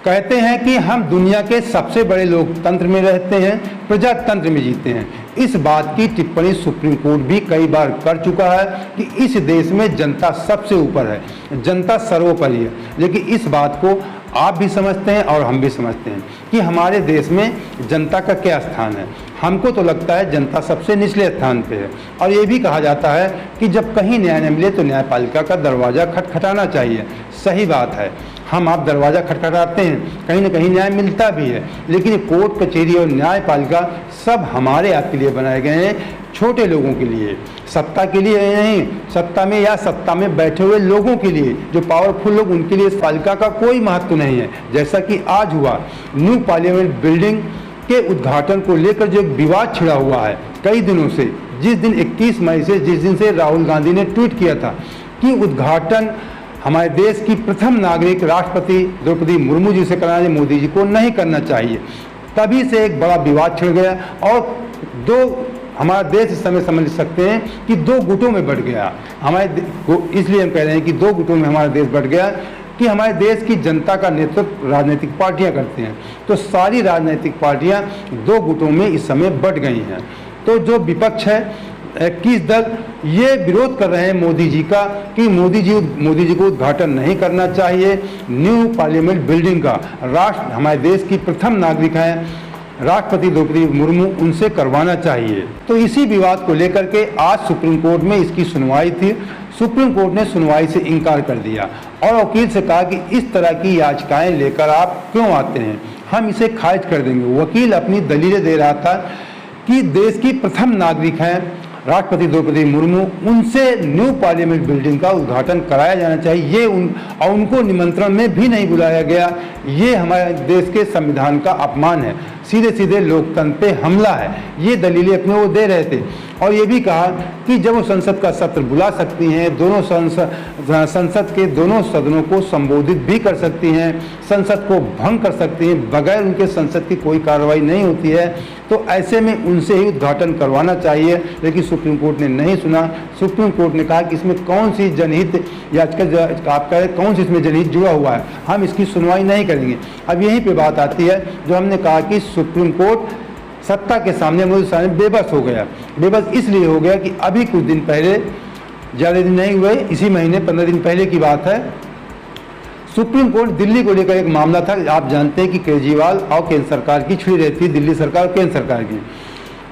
कहते हैं कि हम दुनिया के सबसे बड़े लोकतंत्र में रहते हैं, प्रजातंत्र में जीते हैं। इस बात की टिप्पणी सुप्रीम कोर्ट भी कई बार कर चुका है कि इस देश में जनता सबसे ऊपर है, जनता सर्वोपरि है। लेकिन इस बात को आप भी समझते हैं और हम भी समझते हैं कि हमारे देश में जनता का क्या स्थान है। हमको तो लगता है जनता सबसे निचले स्थान पे है। और ये भी कहा जाता है कि जब कहीं न्याय न मिले तो न्यायपालिका का दरवाज़ा खटखटाना चाहिए। सही बात है, हम आप दरवाज़ा खटखटाते हैं, कहीं ना कहीं न्याय मिलता भी है। लेकिन कोर्ट कचहरी और न्यायपालिका सब हमारे आपके लिए बनाए गए हैं, छोटे लोगों के लिए, सत्ता के लिए नहीं, सत्ता में या सत्ता में बैठे हुए लोगों के लिए, जो पावरफुल लोग, उनके लिए इस पालिका का कोई महत्व नहीं है। जैसा कि आज हुआ न्यू पार्लियामेंट बिल्डिंग के उद्घाटन को लेकर जो एक विवाद छिड़ा हुआ है कई दिनों से, जिस दिन 21 मई से, जिस दिन से राहुल गांधी ने ट्वीट किया था कि उद्घाटन हमारे देश की प्रथम नागरिक राष्ट्रपति द्रौपदी मुर्मू जी से कराना, मोदी जी को नहीं करना चाहिए, तभी से एक बड़ा विवाद छिड़ गया और हमारा देश इस समय समझ सकते हैं कि दो गुटों में बंट गया। इसलिए हम कह रहे हैं कि दो गुटों में हमारा देश बंट गया कि हमारे देश की जनता का नेतृत्व राजनीतिक पार्टियां करती हैं। तो सारी राजनीतिक पार्टियां दो गुटों में इस समय बंट गई हैं। तो जो विपक्ष है, 21 दल, ये विरोध कर रहे हैं मोदी जी का कि मोदी जी को उद्घाटन नहीं करना चाहिए न्यू पार्लियामेंट बिल्डिंग का। हमारे देश की प्रथम नागरिक हैं राष्ट्रपति द्रौपदी मुर्मू, उनसे करवाना चाहिए। तो इसी विवाद को लेकर के आज सुप्रीम कोर्ट में इसकी सुनवाई थी। सुप्रीम कोर्ट ने सुनवाई से इनकार कर दिया और वकील से कहा कि इस तरह की याचिकाएं लेकर आप क्यों आते हैं, हम इसे खारिज कर देंगे। वकील अपनी दलीलें दे रहा था कि देश की प्रथम नागरिक हैं राष्ट्रपति द्रौपदी मुर्मू, उनसे न्यू पार्लियामेंट बिल्डिंग का उद्घाटन कराया जाना चाहिए। और उनको निमंत्रण में भी नहीं बुलाया गया। ये हमारे देश के संविधान का अपमान है, सीधे सीधे लोकतंत्र पे हमला है। ये दलीलें अपने वो दे रहे थे और ये भी कहा कि जब वो संसद का सत्र बुला सकती हैं, दोनों संसद के दोनों सदनों को संबोधित भी कर सकती हैं, संसद को भंग कर सकती हैं, बगैर उनके संसद की कोई कार्रवाई नहीं होती है। तो ऐसे में उनसे ही उद्घाटन करवाना चाहिए। लेकिन सुप्रीम कोर्ट ने नहीं सुना। सुप्रीम कोर्ट ने कहा कि इसमें कौन सी जनहित याचिका, आप कह रहे कौन सी इसमें जनहित जुड़ा हुआ है, हम इसकी सुनवाई नहीं करेंगे। अब यहीं पे बात आती है जो हमने कहा कि सुप्रीम कोर्ट सत्ता के सामने मोदी साहब बेबस हो गया। बेबस इसलिए हो गया कि अभी कुछ दिन पहले, ज़्यादा दिन नहीं हुए, इसी महीने 15 दिन पहले की बात है, सुप्रीम कोर्ट दिल्ली को लेकर एक मामला था। आप जानते हैं कि केजरीवाल और केंद्र सरकार की छिड़ी रहती है, दिल्ली सरकार और केंद्र सरकार की।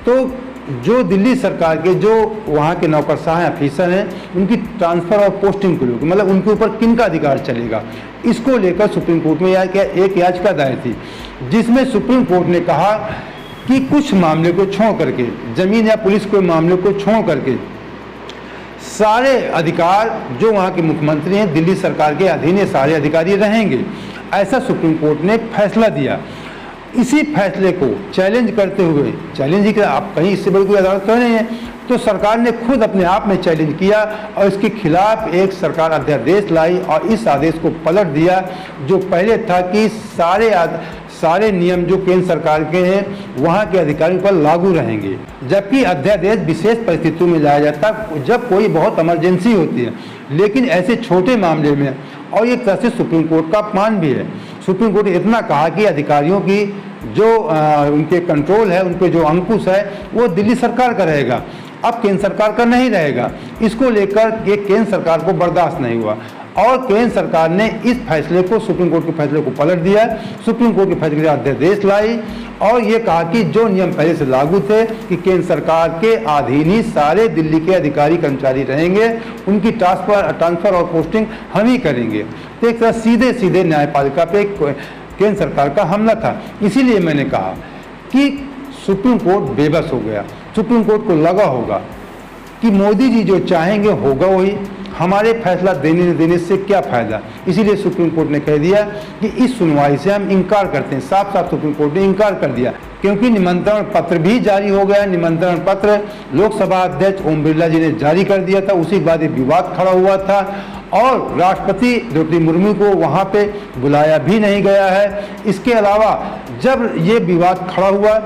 तो जो दिल्ली सरकार के जो वहाँ के नौकरशाह ऑफिसर हैं, उनकी ट्रांसफ़र और पोस्टिंग को लेकर, मतलब उनके ऊपर किनका अधिकार चलेगा, इसको लेकर सुप्रीम कोर्ट में एक याचिका दायर थी, जिसमें सुप्रीम कोर्ट ने कहा कि कुछ मामले को छोड़ करके, जमीन या पुलिस के मामले को छोड़ करके सारे अधिकार जो वहाँ के मुख्यमंत्री हैं, दिल्ली सरकार के अधीन ये सारे अधिकारी रहेंगे। ऐसा सुप्रीम कोर्ट ने फैसला दिया। इसी फैसले को चैलेंज करते हुए, चैलेंज ही आप कहीं इससे बड़ी कोई अदालत कर रहे हैं, तो सरकार ने खुद अपने आप में चैलेंज किया और इसके खिलाफ एक सरकार अध्यादेश लाई और इस आदेश को पलट दिया, जो पहले था कि सारे नियम जो केंद्र सरकार के हैं वहाँ के अधिकारियों पर लागू रहेंगे, जबकि अध्यादेश विशेष परिस्थितियों में लाया जाता जब कोई बहुत इमरजेंसी होती है। लेकिन ऐसे छोटे मामले में, और एक तरह से सुप्रीम कोर्ट का अपमान भी है। सुप्रीम कोर्ट ने इतना कहा कि अधिकारियों की जो उनके कंट्रोल है, उन पे जो अंकुश है, वो दिल्ली सरकार का रहेगा, अब केंद्र सरकार का नहीं रहेगा। इसको लेकर ये केंद्र सरकार को बर्दाश्त नहीं हुआ और केंद्र सरकार ने इस फैसले को, सुप्रीम कोर्ट के फैसले को पलट दिया। सुप्रीम कोर्ट के फैसले के अध्यादेश लाई और ये कहा कि जो नियम पहले से लागू थे कि केंद्र सरकार के अधीन ही सारे दिल्ली के अधिकारी कर्मचारी रहेंगे, उनकी ट्रांसफ़र और पोस्टिंग हम ही करेंगे। तो एक तरह सीधे सीधे न्यायपालिका पे केंद्र सरकार का हमला था। इसीलिए मैंने कहा कि सुप्रीम कोर्ट बेबस हो गया। सुप्रीम कोर्ट को लगा होगा कि मोदी जी जो चाहेंगे होगा वही, हमारे फैसला देने से क्या फ़ायदा। इसीलिए सुप्रीम कोर्ट ने कह दिया कि इस सुनवाई से हम इनकार करते हैं। साफ साफ सुप्रीम कोर्ट ने इनकार कर दिया, क्योंकि निमंत्रण पत्र भी जारी हो गया। निमंत्रण पत्र लोकसभा अध्यक्ष ओम बिरला जी ने जारी कर दिया था। उसी के बाद एक विवाद खड़ा हुआ था और राष्ट्रपति द्रौपदी मुर्मू को वहाँ पे बुलाया भी नहीं गया है। इसके अलावा जब ये विवाद खड़ा हुआ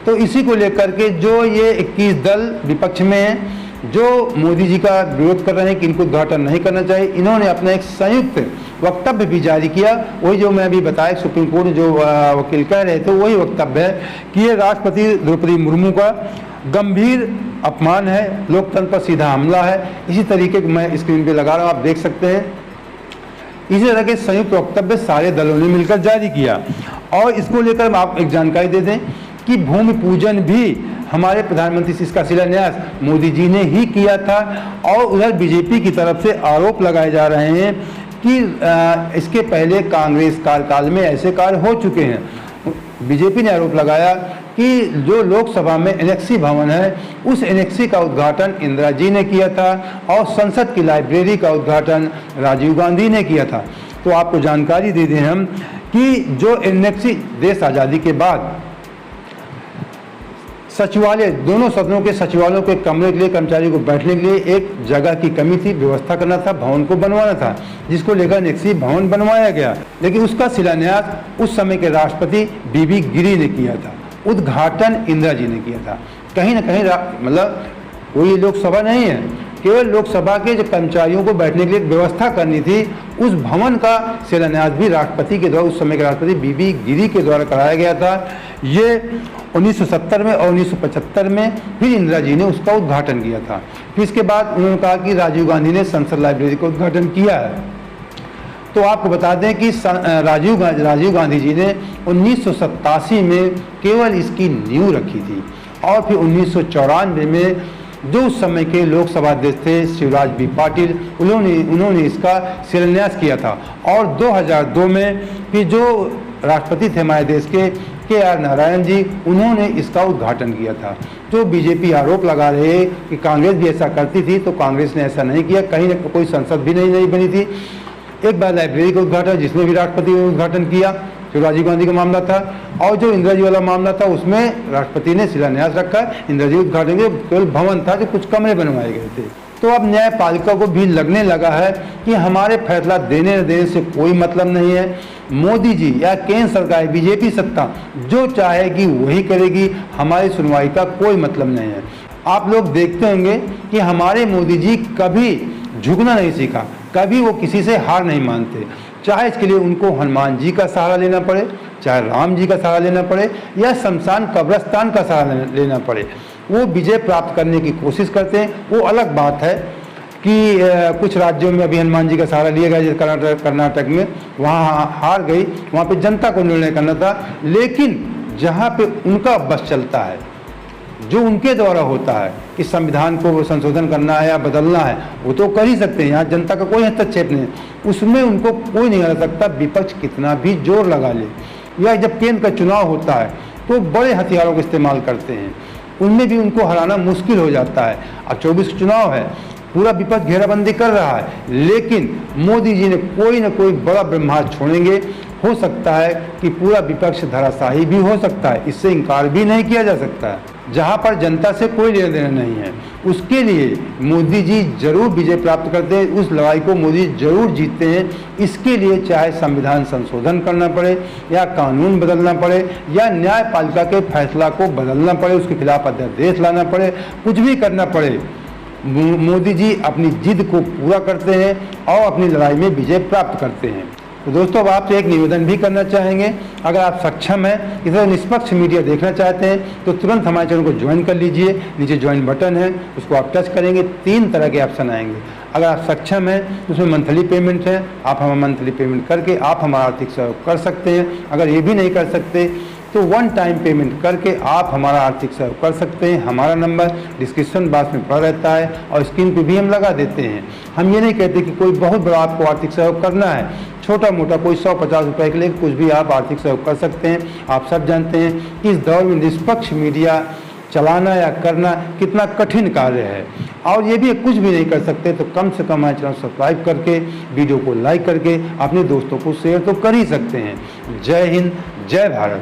तो इसी को लेकर के जो ये 21 दल विपक्ष में हैं, जो मोदी जी का विरोध कर रहे हैं कि इनको उद्घाटन नहीं करना चाहिए, इन्होंने अपना एक संयुक्त वक्तव्य भी जारी किया। वही जो मैं अभी बताया, सुप्रीम कोर्ट जो वकील कह रहे थे वही वक्तव्य है कि ये राष्ट्रपति द्रौपदी मुर्मू का गंभीर अपमान है, लोकतंत्र पर सीधा हमला है। इसी तरीके के मैं स्क्रीन पे लगा रहा हूँ, आप देख सकते हैं। इसी तरह के संयुक्त वक्तव्य सारे दलों ने मिलकर जारी किया। और इसको लेकर आप एक जानकारी दे दें कि भूमि पूजन भी हमारे प्रधानमंत्री इसका शिलान्यास मोदी जी ने ही किया था। और उधर बीजेपी की तरफ से आरोप लगाए जा रहे हैं कि इसके पहले कांग्रेस कार्यकाल में ऐसे कार्य हो चुके हैं। बीजेपी ने आरोप लगाया कि जो लोकसभा में एनेक्सी भवन है, उस एनेक्सी का उद्घाटन इंदिरा जी ने किया था और संसद की लाइब्रेरी का उद्घाटन राजीव गांधी ने किया था। तो आपको जानकारी दे दें हम कि जो एनेक्सी देश आज़ादी के बाद सचिवालय, दोनों सदनों के सचिवालयों के कमरे के लिए कर्मचारियों को बैठने के लिए एक जगह की कमी थी, व्यवस्था करना था, भवन को बनवाना था, जिसको लेकर एनेक्सी भवन बनवाया गया। लेकिन उसका शिलान्यास उस समय के राष्ट्रपति बीबी गिरी ने किया था, उद्घाटन इंदिरा जी ने किया था। कहीं ना कहीं मतलब कोई लोकसभा नहीं है, केवल लोकसभा के जो कर्मचारियों को बैठने के लिए व्यवस्था करनी थी, उस भवन का शिलान्यास भी राष्ट्रपति के द्वारा, उस समय के राष्ट्रपति बीबी गिरी के द्वारा कराया गया था। ये 1970 में और 1975 में फिर इंदिरा जी ने उसका उद्घाटन किया था। फिर इसके बाद उन्होंने कहा कि राजीव गांधी ने संसद लाइब्रेरी का उद्घाटन किया है। तो आपको बता दें कि राजीव गांधी जी ने 1987 में केवल इसकी नींव रखी थी और फिर 1994 में जो उस समय के लोकसभा अध्यक्ष थे शिवराज बी पाटिल, उन्होंने इसका शिलान्यास किया था। और 2002 में फिर जो राष्ट्रपति थे हमारे देश के आर नारायण जी, उन्होंने इसका उद्घाटन किया था। जो बीजेपी आरोप लगा रहे हैं कि कांग्रेस भी ऐसा करती थी, तो कांग्रेस ने ऐसा नहीं किया। कहीं न कोई संसद भी नहीं बनी थी। एक बार लाइब्रेरी का उद्घाटन, जिसमें भी राष्ट्रपति ने उद्घाटन किया, जो राजीव गांधी का मामला था, और जो इंदिरा जी वाला मामला था उसमें राष्ट्रपति ने शिलान्यास रखा। इंदिरा जी उद्घाटन के केवल भवन था, जो कुछ कमरे बनवाए गए थे। तो अब न्यायपालिका को भी लगने लगा है कि हमारे फैसला देने न देने से कोई मतलब नहीं है। मोदी जी या केंद्र सरकार, बीजेपी सत्ता जो चाहेगी वही करेगी, हमारी सुनवाई का कोई मतलब नहीं है। आप लोग देखते होंगे कि हमारे मोदी जी कभी झुकना नहीं सीखा, कभी वो किसी से हार नहीं मानते। चाहे इसके लिए उनको हनुमान जी का सहारा लेना पड़े, चाहे राम जी का सहारा लेना पड़े, या शमशान कब्रस्तान का सहारा लेना पड़े, वो विजय प्राप्त करने की कोशिश करते हैं। वो अलग बात है कि कुछ राज्यों में अभी हनुमान जी का सहारा लिया गया, जैसे कर्नाटक में, वहाँ हार गई, वहाँ पे जनता को निर्णय करना था। लेकिन जहाँ पे उनका बस चलता है, जो उनके द्वारा होता है कि संविधान को संशोधन करना है या बदलना है, वो तो कर ही सकते हैं। यहाँ जनता का कोई हस्तक्षेप नहीं है, उसमें उनको कोई नहीं कर सकता। विपक्ष कितना भी जोर लगा ले, या जब केंद्र का चुनाव होता है तो बड़े हथियारों का इस्तेमाल करते हैं, उनमें भी उनको हराना मुश्किल हो जाता है। अब 24 चुनाव है, पूरा विपक्ष घेराबंदी कर रहा है, लेकिन मोदी जी ने कोई न कोई बड़ा ब्रह्मास्त्र छोड़ेंगे। हो सकता है कि पूरा विपक्ष धराशायी भी हो सकता है, इससे इनकार भी नहीं किया जा सकता है। जहां पर जनता से कोई लेना देना नहीं है, उसके लिए मोदी जी जरूर विजय प्राप्त करते हैं, उस लड़ाई को मोदी जरूर जीतते हैं। इसके लिए चाहे संविधान संशोधन करना पड़े, या कानून बदलना पड़े, या न्यायपालिका के फैसला को बदलना पड़े, उसके खिलाफ अध्यादेश लाना पड़े, कुछ भी करना पड़े, मोदी जी अपनी जिद को पूरा करते हैं और अपनी लड़ाई में विजय प्राप्त करते हैं। तो दोस्तों, अब आपसे एक निवेदन भी करना चाहेंगे, अगर आप सक्षम हैं, इस तरह निष्पक्ष मीडिया देखना चाहते हैं, तो तुरंत हमारे चैनल को ज्वाइन कर लीजिए। नीचे ज्वाइन बटन है, उसको आप टच करेंगे, 3 तरह के ऑप्शन आएंगे। अगर आप सक्षम हैं, उसमें मंथली पेमेंट है, आप हमें मंथली पेमेंट करके आप हमारा आर्थिक सहयोग कर सकते हैं। अगर ये भी नहीं कर सकते तो 1 टाइम पेमेंट करके आप हमारा आर्थिक सहयोग कर सकते हैं। हमारा नंबर डिस्क्रिप्शन बॉक्स में पड़ा रहता है और स्क्रीन पे भी हम लगा देते हैं। हम ये नहीं कहते कि कोई बहुत बड़ा आपको आर्थिक सहयोग करना है, छोटा मोटा कोई 100-50 रुपये के लिए कुछ भी आप आर्थिक सहयोग कर सकते हैं। आप सब जानते हैं कि इस दौर में निष्पक्ष मीडिया चलाना या करना कितना कठिन कार्य है, और ये भी कुछ भी नहीं कर सकते तो कम से कम हमारे चैनल सब्सक्राइब करके, वीडियो को लाइक करके अपने दोस्तों को शेयर तो कर ही सकते हैं। जय हिंद, जय भारत।